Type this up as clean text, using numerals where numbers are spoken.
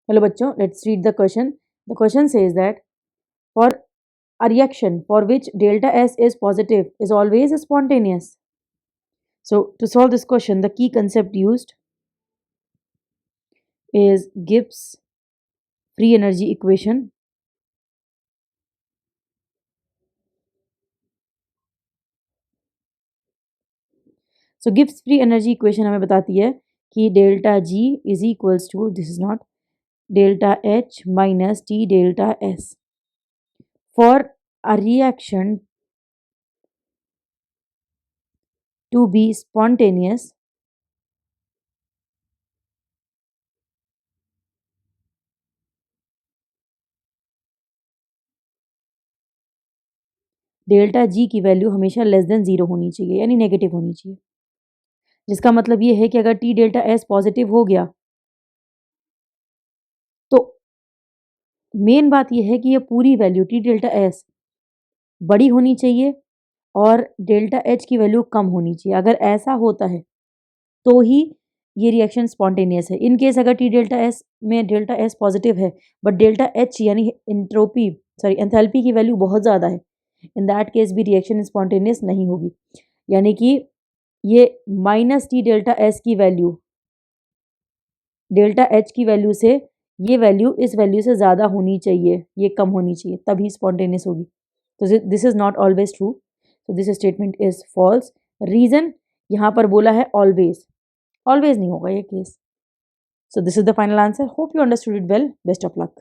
Hello बच्चों, let's read the question. The question says that for a reaction for which delta S is positive is always spontaneous. So to solve this question, the key concept used is Gibbs free energy equation. So Gibbs free energy equation हमें बताती है कि delta G is equals to, this is not, delta H minus T delta S. For a reaction to be spontaneous, delta G की value हमेशा less than zero होनी चाहिए, यानी negative होनी चाहिए. जिसका मतलब ये है कि अगर टी डेल्टा एस पॉजिटिव हो गया तो मेन बात ये है कि ये पूरी वैल्यू टी डेल्टा एस बड़ी होनी चाहिए और डेल्टा एच की वैल्यू कम होनी चाहिए. अगर ऐसा होता है तो ही ये रिएक्शन स्पॉन्टेनियस है. इन केस अगर टी डेल्टा एस में डेल्टा एस पॉजिटिव है बट डेल्टा एच यानी एंथैल्पी की वैल्यू बहुत ज़्यादा है, इन दैट केस भी रिएक्शन स्पॉन्टेनियस नहीं होगी. यानी कि ये माइनस टी डेल्टा एस की वैल्यू डेल्टा एच की वैल्यू से ये वैल्यू इस वैल्यू से ज़्यादा होनी चाहिए, ये कम होनी चाहिए, तभी स्पॉन्टेनियस होगी. तो this is not always true. तो this statement is false. Reason यहाँ पर बोला है ऑलवेज. ऑलवेज नहीं होगा ये केस. So this is the final answer. Hope you understood it well. Best of luck.